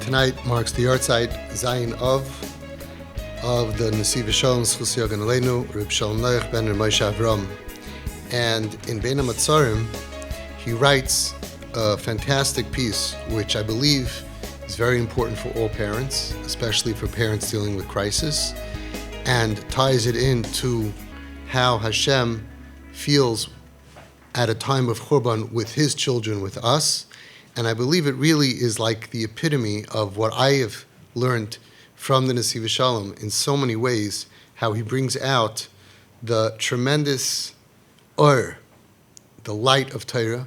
Tonight marks the Yahrzeit Zayin of the Nesivas Shalom Schus Yogan Aleinu, Reb Shalom Noach ben Moshe Avram. And in Bein HaMatzarim, he writes a fantastic piece, which I believe is very important for all parents, especially for parents dealing with crisis, and ties it into how HaShem feels at a time of Churban with his children, with us. And I believe it really is like the epitome of what I have learned from the Nesivas Shalom in so many ways, how he brings out the tremendous or, the light of Torah,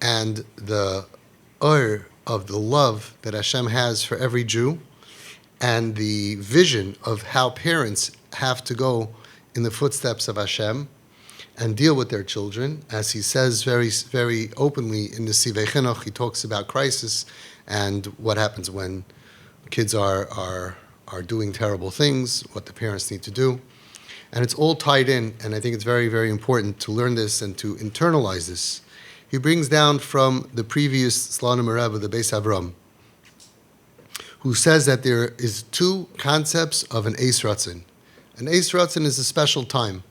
and the or of the love that Hashem has for every Jew, and the vision of how parents have to go in the footsteps of Hashem and deal with their children. As he says very, very openly in the Nesivas Chinuch, he talks about crisis and what happens when kids are doing terrible things, what the parents need to do. And it's all tied in, and I think it's very, very important to learn this and to internalize this. He brings down from the previous Slonim Rebbe, the Beis Avram, who says that there is two concepts of an Eis Ratzon. An Eis Ratzon is a special time.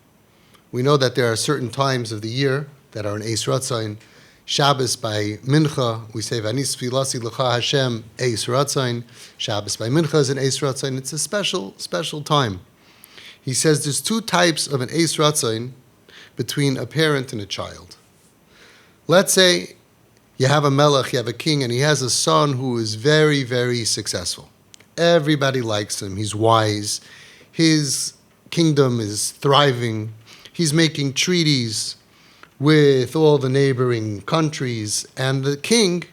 We know that there are certain times of the year that are an Eis Ratzon. Shabbos by Mincha, we say, V'anis tfilasi l'cha Hashem Eis Ratzon. Shabbos by Mincha is an Eis Ratzon. It's a special, special time. He says there's two types of an Eis Ratzon between a parent and a child. Let's say you have a melech, you have a king, and he has a son who is very, very successful. Everybody likes him. He's wise. His kingdom is thriving. He's making treaties with all the neighboring countries, and the king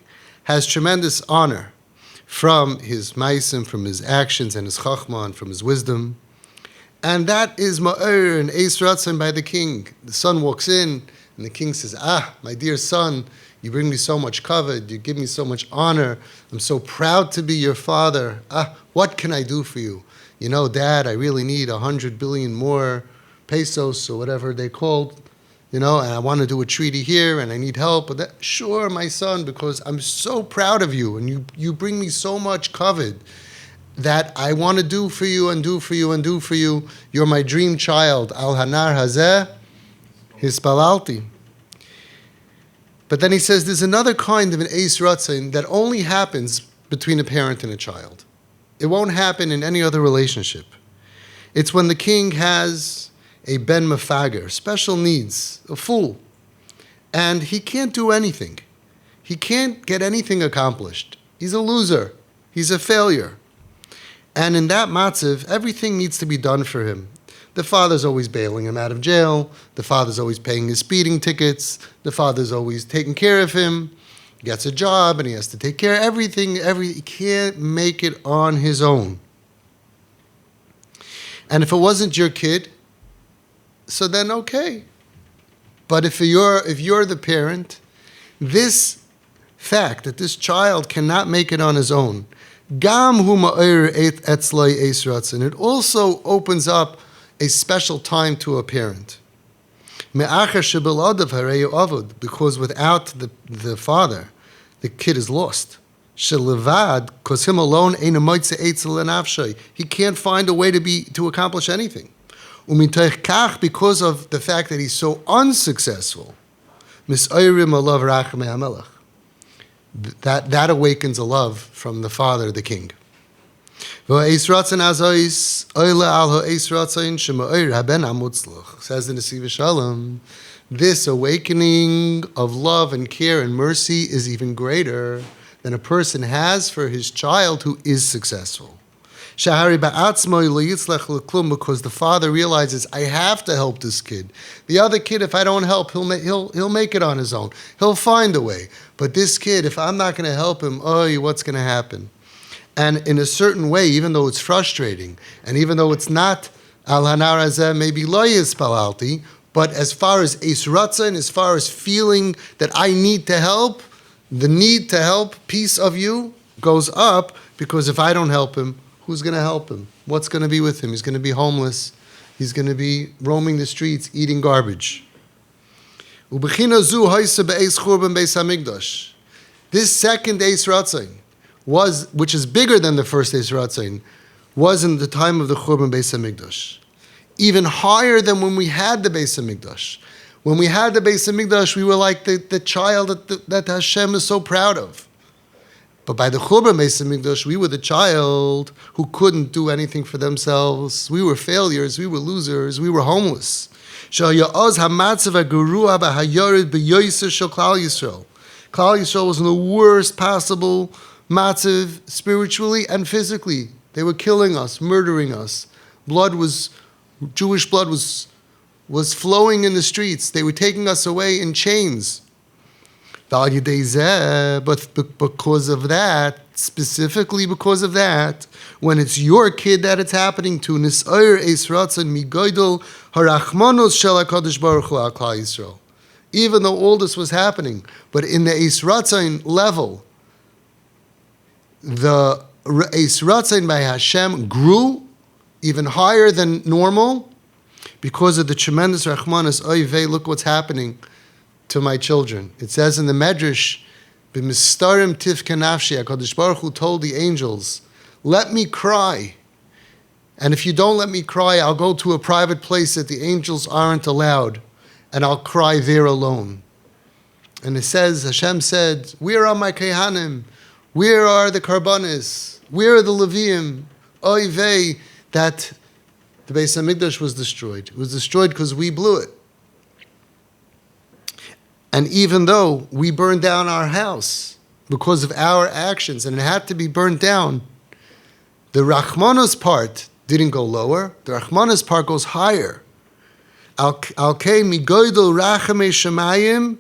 has tremendous honor from his ma'asim, from his actions, and his chachma, and from his wisdom. And that is ma'or and Eis Ratzon by the king. The son walks in, and the king says, my dear son, you bring me so much kavod, you give me so much honor, I'm so proud to be your father. What can I do for you? You know, Dad, I really need 100 billion more pesos or whatever they called, and I want to do a treaty here, and I need help with that. Sure, my son, because I'm so proud of you, and you bring me so much kavod that I want to do for you and do for you and do for you. You're my dream child. Al hanar hazeh hispalalti. But then he says there's another kind of an Eis Ratzon that only happens between a parent and a child. It won't happen in any other relationship. It's when the king has a ben mefager, special needs, a fool, and he can't do anything. He can't get anything accomplished. He's a loser. He's a failure. And in that matzav, everything needs to be done for him. The father's always bailing him out of jail. The father's always paying his speeding tickets. The father's always taking care of him. He gets a job and he has to take care of everything. He can't make it on his own. And if it wasn't your kid, so then okay. But if you're the parent, this fact that this child cannot make it on his own, gam hu ma'or etzloi Eis Ratzon, it also opens up a special time to a parent. Me'achar shebeladav hareyu avod, because without the father, the kid is lost. Shelevad, because him alone ain't a moitze eitzel lenafshay. He can't find a way to accomplish anything. Umitoich kach, because of the fact that he's so unsuccessful, misayrim alav rachem hamelech. That awakens a love from the father, the king. Says the Nesivas Shalom, this awakening of love and care and mercy is even greater than a person has for his child who is successful. Because the father realizes, I have to help this kid. The other kid, if I don't help, he'll make it on his own. He'll find a way. But this kid, if I'm not going to help him, what's going to happen? And in a certain way, even though it's frustrating, and even though it's not al hanar hazeh, maybe lo yispalalti, but as far as Eis Ratzon, as far as feeling that I need to help, the need to help piece of you goes up, because if I don't help him, who's going to help him? What's going to be with him? He's going to be homeless. He's going to be roaming the streets, eating garbage. This second Eis Ratzon which is bigger than the first Eis Ratzain, was in the time of the Churban Beis HaMikdash. Even higher than when we had the Beis HaMikdash. When we had the Beis HaMikdash, we were like the child that Hashem is so proud of. But by the Churban Beis HaMikdash, we were the child who couldn't do anything for themselves. We were failures, we were losers, we were homeless. Klal Yisrael was in the worst possible matzav, spiritually and physically. They were killing us, murdering us. Jewish blood was flowing in the streets. They were taking us away in chains. But because of that, specifically because of that, when it's your kid that it's happening to, even though all this was happening, but in the Eis Ratzain level, the Eis Ratzain by Hashem grew even higher than normal because of the tremendous Rachmanas. Oy vey, look what's happening to my children. It says in the Medrash, B'mistarim tifka nafshi, HaKadosh Baruch Hu told the angels, let me cry. And if you don't let me cry, I'll go to a private place that the angels aren't allowed, and I'll cry there alone. And it says, Hashem said, where are my Kehanim? Where are the Karbanis? Where are the Leviim? Oy vey, that the Beis HaMikdash was destroyed. It was destroyed because we blew it. And even though we burned down our house because of our actions, and it had to be burned down, the Rachmanos part didn't go lower. The Rachmanos part goes higher. Al-kei mi-goydel rachamei shemayim,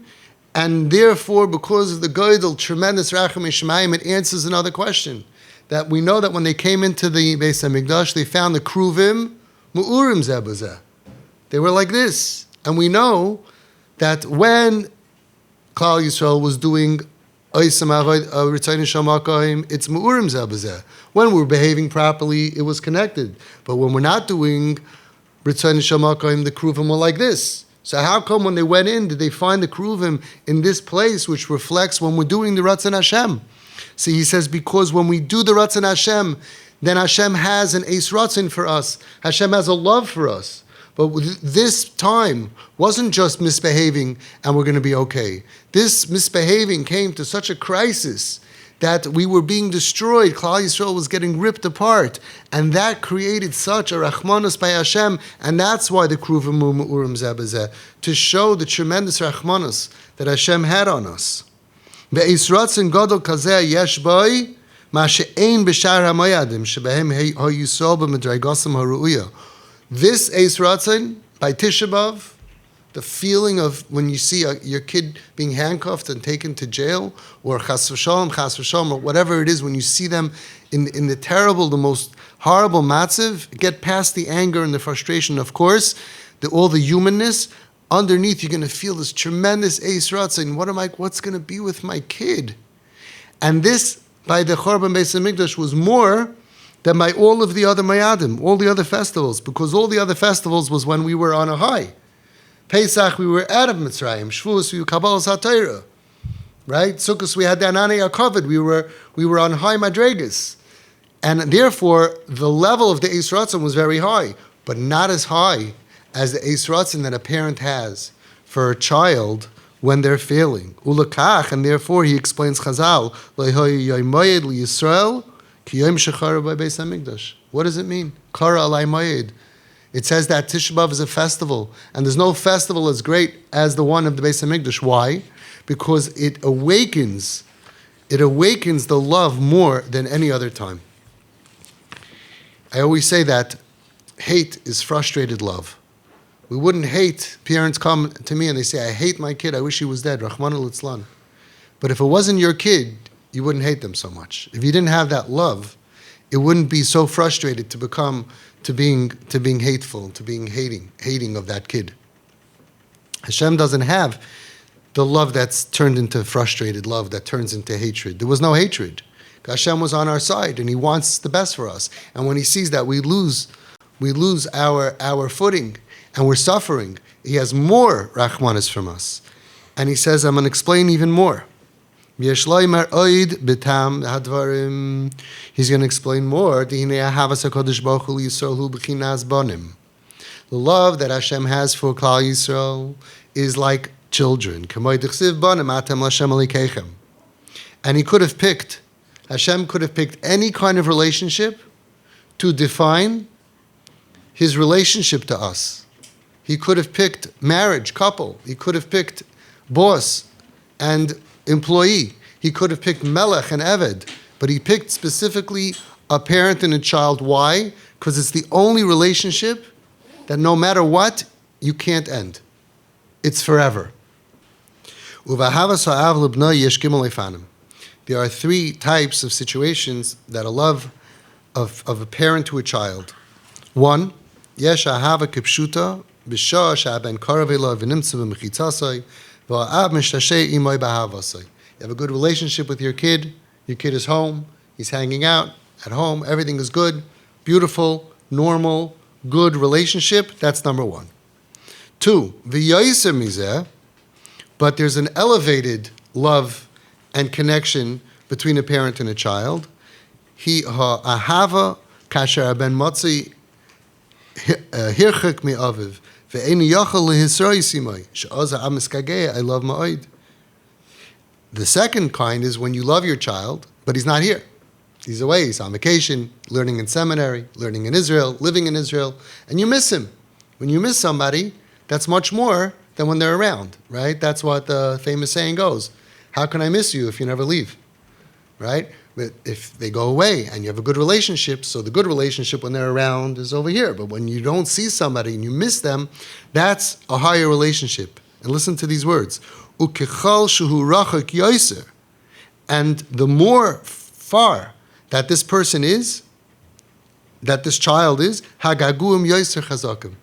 and therefore, because of the goydel, tremendous rachamei shemayim, it answers another question. That we know that when they came into the Beis HaMikdash, they found the kruvim mu'urim zeh b'zeh. They were like this. And we know that when Claudius was doing it's mu'urim zeh b'zeh. When we're behaving properly, it was connected. But when we're not doing Ritzayin Shamakayim, the kruvim were like this. So how come when they went in, did they find the kruvim in this place, which reflects when we're doing the Ratzon Hashem? See, he says, because when we do the Ratzon Hashem, then Hashem has an Eis Ratzon for us. Hashem has a love for us. But this time wasn't just misbehaving and we're going to be okay. This misbehaving came to such a crisis that we were being destroyed. Klal Yisrael was getting ripped apart. And that created such a Rachmanos by Hashem. And that's why the Kruvim Urim Zeh B'zeh, to show the tremendous Rachmanos that Hashem had on us. Be'is Ratzon Gadol Kazeh Yesh Boi, Ma she'ein b'shar ha'moyadim, shebehem ha'yusol b'medragosim ha'ru'uya. This Eis Ratzon, by Tisha B'Av, the feeling of when you see your kid being handcuffed and taken to jail, or chas v'shalom, or whatever it is, when you see them in the terrible, the most horrible matziv, get past the anger and the frustration, of course, all the humanness, underneath you're going to feel this tremendous Eis Ratzon. What's going to be with my kid? And this, by the Churban Beis HaMikdash, was more than by all of the other Mayadim, all the other festivals, because all the other festivals was when we were on a high. Pesach, we were out of Mitzrayim. Shavuos, we were Kabbalas HaTorah. Right? Sukkot, we had the Ananei HaKavod. We were on high madregas. And therefore, the level of the Eis Ratzon was very high, but not as high as the Eis Ratzon that a parent has for a child when they're failing. Ulakach, and therefore he explains Chazal, Yisrael, what does it mean? Kara alay moed. It says that Tisha B'Av is a festival, and there's no festival as great as the one of the Beis HaMikdash. Why? Because it awakens the love more than any other time. I always say that hate is frustrated love. We wouldn't hate, parents come to me and they say, I hate my kid, I wish he was dead, Rahman al-Itzlan. But if it wasn't your kid, you wouldn't hate them so much. If you didn't have that love, it wouldn't be so frustrated to being hateful, to being hating of that kid. Hashem doesn't have the love that's turned into frustrated love, that turns into hatred. There was no hatred. Hashem was on our side, and He wants the best for us. And when He sees that we lose our footing, and we're suffering, He has more rachmanis from us. And He says, I'm going to explain even more. He's going to explain more. The love that Hashem has for Klal Yisrael is like children. And he could have picked, Hashem could have picked any kind of relationship to define his relationship to us. He could have picked marriage, couple. He could have picked boss and employee. He could have picked melech and eved. But he picked specifically a parent and a child. Why? Because it's the only relationship that no matter what, you can't end. It's forever. There are three types of situations that a love of a parent to a child. One, yesh ahava kipshuta b'shah she'aben karav elav v'nimtza b'mechitzasai v'ha'av mishtashei imoi b'havasai. You have a good relationship with your kid is home, he's hanging out at home, everything is good, beautiful, normal, good relationship. That's number one. Two, v'yoyser mizeh, but there's an elevated love and connection between a parent and a child. He ahava kasher ben motzi hirchek mi aviv ve'eni yachal lehisroi simai she'oz ha'am eskageh I love ma'od. The second kind is when you love your child, but he's not here. He's away, he's on vacation, learning in seminary, learning in Israel, living in Israel, and you miss him. When you miss somebody, that's much more than when they're around, right? That's what the famous saying goes. How can I miss you if you never leave, right? But if they go away and you have a good relationship, so the good relationship when they're around is over here. But when you don't see somebody and you miss them, that's a higher relationship. And listen to these words. Ukechal shuhu rachak yoser. And the more far that this person is, that this child is, hagaguim yoser chazakim.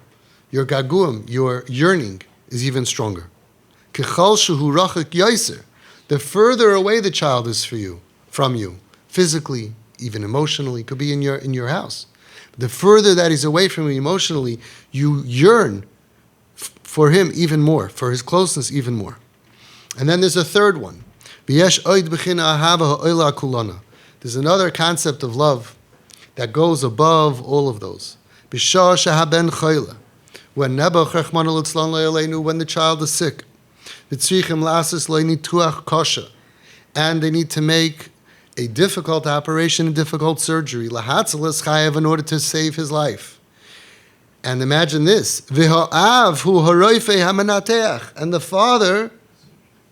Your gaguim, your yearning, is even stronger. Kechal shuhu rachak yoser. The further away the child is from you, physically, even emotionally, could be in your house. The further that he's away from you emotionally, you yearn for him even more, for his closeness even more. And then there's a third one. There's another concept of love that goes above all of those. When the child is sick, and they need to make a difficult operation, a difficult surgery, in order to save his life. And imagine this, and the father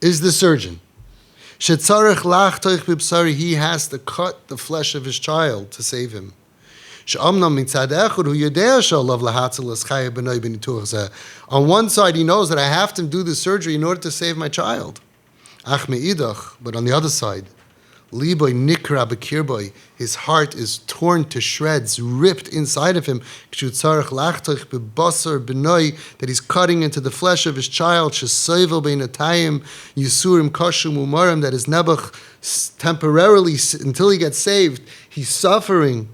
is the surgeon. He has to cut the flesh of his child to save him. On one side, he knows that I have to do the surgery in order to save my child. But on the other side, his heart is torn to shreds, ripped inside of him, that he's cutting into the flesh of his child, that is nebuch temporarily, until he gets saved. He's suffering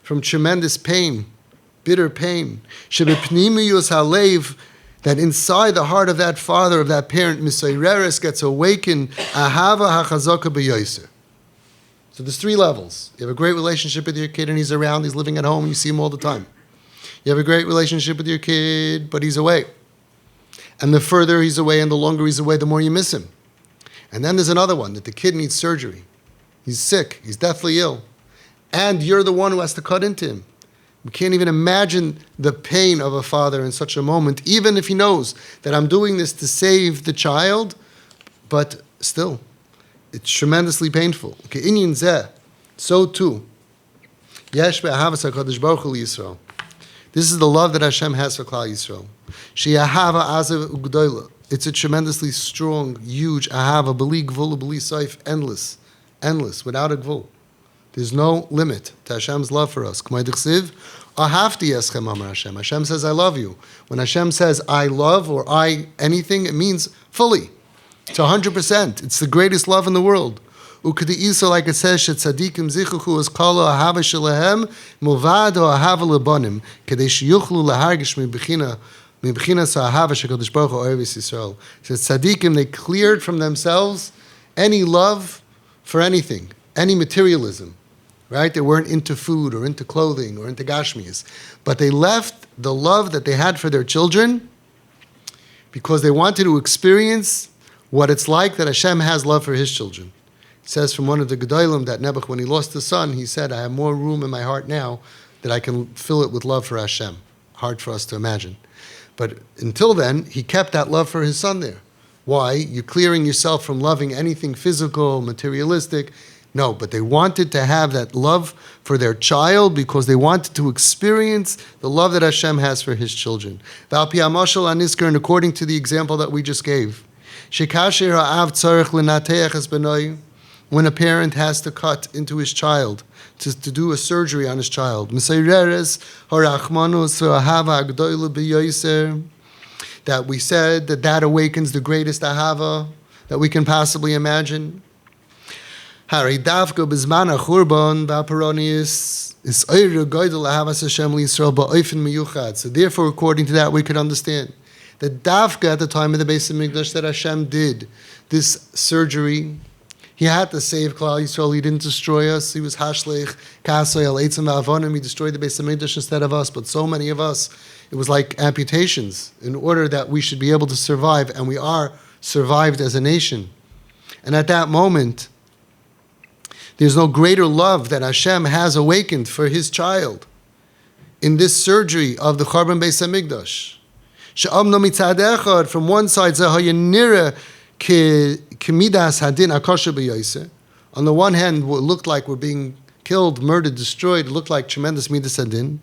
from tremendous pain, bitter pain. That inside the heart of that father, of that parent, Misayreres, gets awakened, Ahava hachazaka b'yoser. So there's three levels. You have a great relationship with your kid and he's around, he's living at home, you see him all the time. You have a great relationship with your kid, but he's away. And the further he's away and the longer he's away, the more you miss him. And then there's another one, that the kid needs surgery. He's sick, he's deathly ill. And you're the one who has to cut into him. We can't even imagine the pain of a father in such a moment, even if he knows that I'm doing this to save the child, but still, it's tremendously painful. So too, this is the love that Hashem has for Klal Yisrael. It's a tremendously strong, huge ahava, b'li gvul, b'li saif, endless, without a gvul. There's no limit to Hashem's love for us. Hashem says, I love you. When Hashem says, I love or I anything, it means fully. It's 100%. It's the greatest love in the world. Like it says, tzadikim zichuchu es kala ahava shelehem milvad o ahava lebanim kedei sheyuchlu lahargish mibchina ahava shekadosh baruch hu oheves Yisrael. It says tzadikim, they cleared from themselves any love for anything, any materialism, right? They weren't into food or into clothing or into gashmis, but they left the love that they had for their children because they wanted to experience what it's like that Hashem has love for his children. It says from one of the Gedolim that Nebuch, when he lost his son, he said, I have more room in my heart now that I can fill it with love for Hashem. Hard for us to imagine. But until then, he kept that love for his son there. Why? You're clearing yourself from loving anything physical, materialistic. No, but they wanted to have that love for their child because they wanted to experience the love that Hashem has for his children. And according to the example that we just gave, when a parent has to cut into his child, to do a surgery on his child, that we said that awakens the greatest Ahava that we can possibly imagine. So therefore, according to that, we could understand that Dafka at the time of the Beis Hamikdash that Hashem did this surgery. He had to save Klal Yisrael. He didn't destroy us. He was Hashlech, Kasei, Al Eitzim, Avonim. He destroyed the Beis Hamikdash instead of us. But so many of us, it was like amputations in order that we should be able to survive. And we are survived as a nation. And at that moment, there's no greater love that Hashem has awakened for his child in this surgery of the Churban Beis Hamikdash. She'amno mitzad echad, from one side, Zahayanira Kemidas Hadin Akasha B'Yoseh. On the one hand, what looked like we're being killed, murdered, destroyed, it looked like tremendous Midas Hadin.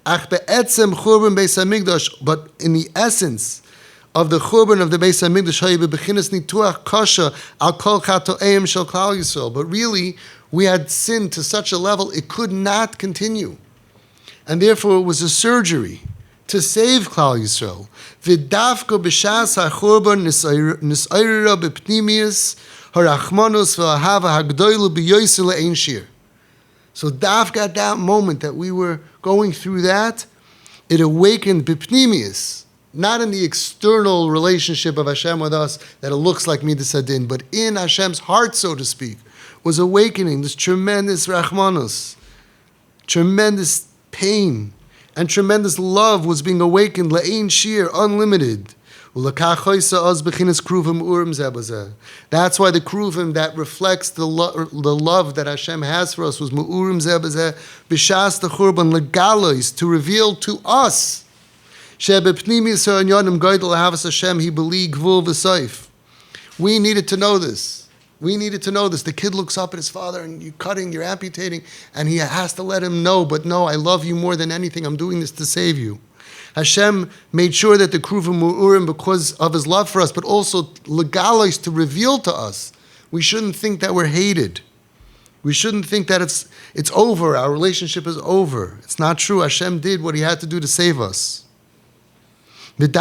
Ach be'etzem Churban Beis Hamikdash, but in the essence of the Churban of the Beis Hamikdash, hayu bebechinas nituach kasha al kol chatoeim shel Klal Yisrael. But really, we had sinned to such a level it could not continue, and therefore it was a surgery to save Klal Yisrael. V'dafka b'shas ha'churban nisayra b'pnimius harachmanus v'ahava hagdoilu b'yoyse le'ein shir. So dafka at that moment that we were going through that, it awakened b'pnimius, not in the external relationship of Hashem with us that it looks like Midas Hadin, but in Hashem's heart, so to speak, was awakening this tremendous rachmanus, tremendous pain, and tremendous love was being awakened, la'ein shir, unlimited. That's why the kruvim that reflects the love that Hashem has for us was mu'urim zeh b'zeh, b'shas the churban legalois, to reveal to us. We needed to know this. We needed to know this. The kid looks up at his father and you're cutting, you're amputating, and he has to let him know, but no, I love you more than anything. I'm doing this to save you. Hashem made sure that the kruvim were urim because of his love for us, but also legalis to reveal to us. We shouldn't think that we're hated. We shouldn't think that it's over, our relationship is over. It's not true. Hashem did what he had to do to save us. And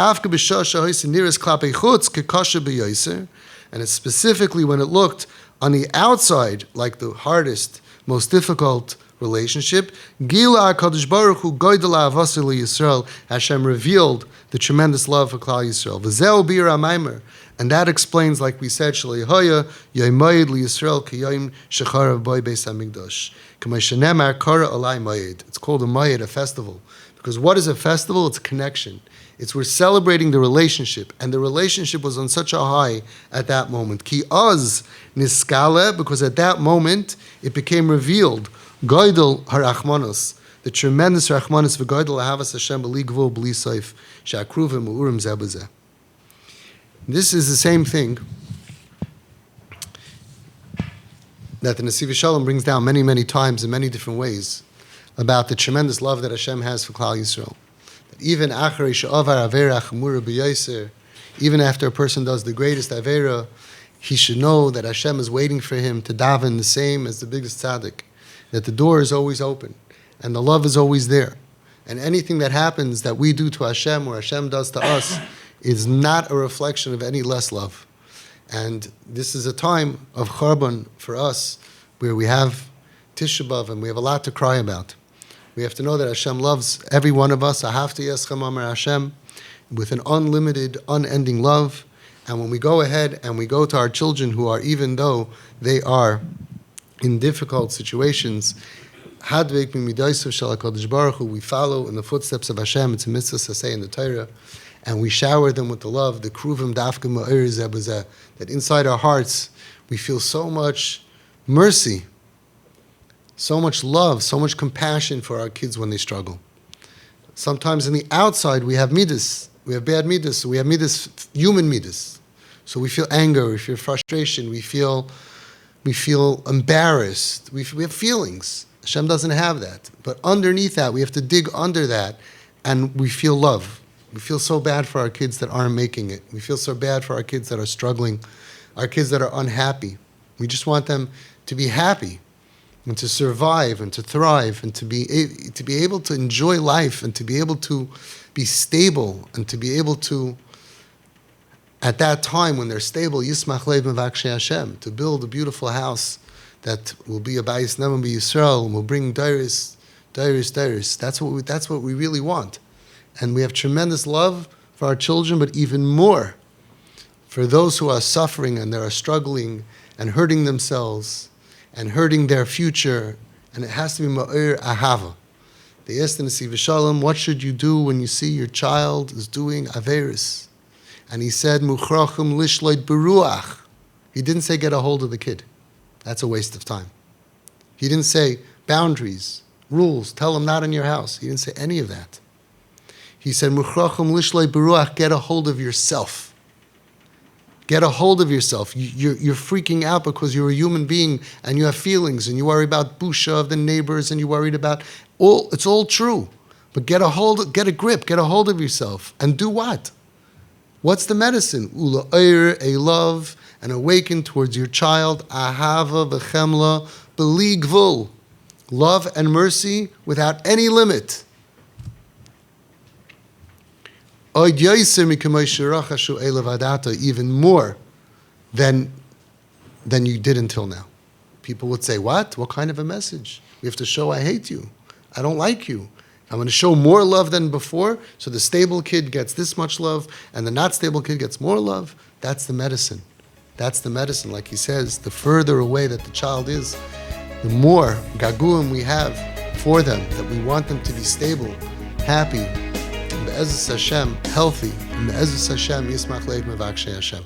it's specifically when it looked on the outside like the hardest, most difficult relationship, Hashem revealed the tremendous love for Klal Yisrael. And that explains, like we said, it's called a mayed, a festival. Because what is a festival? It's a connection. We're celebrating the relationship, and the relationship was on such a high at that moment. Ki oz niskale, because at that moment it became revealed. Goydel harachmanos, the tremendous rachmanos v'goydel ahavas Hashem b'li gvul b'li soif she'akruvim u'urim zeh b'zeh. This is the same thing that the Nesivas SHALOM brings down many, many times in many different ways about the tremendous love that Hashem has for Klal Yisrael. Even after a person does the greatest avera, he should know that Hashem is waiting for him to daven the same as the biggest tzaddik, that the door is always open and the love is always there. And anything that happens that we do to Hashem or Hashem does to us is not a reflection of any less love. And this is a time of Churban for us where we have Tisha B'Av and we have a lot to cry about. We have to know that Hashem loves every one of us, Ahavti Eschem Amar Hashem, with an unlimited, unending love, And when we go ahead and we go to our children who are, even though they are in difficult situations, we follow in the footsteps of Hashem. It's a mitzvah to say in the Torah, and we shower them with the love, the kruvim dafka ma'ir zebazeh, that inside our hearts we feel so much mercy, so much love, so much compassion for our kids when they struggle. Sometimes on the outside we have midas, we have bad midas, so we have midas, human midas. So we feel anger, we feel frustration, we feel embarrassed, we have feelings. Hashem doesn't have that. But underneath that, we have to dig under that, and we feel love. We feel so bad for our kids that aren't making it. We feel so bad for our kids that are struggling, our kids that are unhappy. We just want them to be happy and to survive and to thrive and to be able to enjoy life and to be able to be stable and to be able to, at that time when they're stable, Yismach Lev Mevakshe Hashem, to build a beautiful house that will be a Bayis Nevam B'Yisrael and will bring dairis. That's what we really want. And we have tremendous love for our children, but even more for those who are suffering and they are struggling and hurting themselves and hurting their future. And it has to be Ma'ir Ahava. They asked the Nesivas Shalom, what should you do when you see your child is doing Averis? And he said, Muchrachim lishloit beruach. He didn't say get a hold of the kid. That's a waste of time. He didn't say boundaries, rules, tell him not in your house. He didn't say any of that. He said, Muchrachim lishloit beruach, get a hold of yourself. Get a hold of yourself. You're freaking out because you're a human being and you have feelings and you worry about busha of the neighbors and you're worried about it's all true. But get a grip, get a hold of yourself and do what? What's the medicine? Ula'ir, a love, and awaken towards your child. Ahava v'chemla, b'li gvul. Love and mercy without any limit. Even more than you did until now. People would say, what? What kind of a message? We have to show I hate you. I don't like you. I'm going to show more love than before, so the stable kid gets this much love, and the not stable kid gets more love. That's the medicine. That's the medicine. Like he says, the further away that the child is, the more gaguim we have for them, that we want them to be stable, happy, and Be'ezus Hashem, healthy, and Be'ezus Hashem, Yismach Lev Mevakshe Hashem.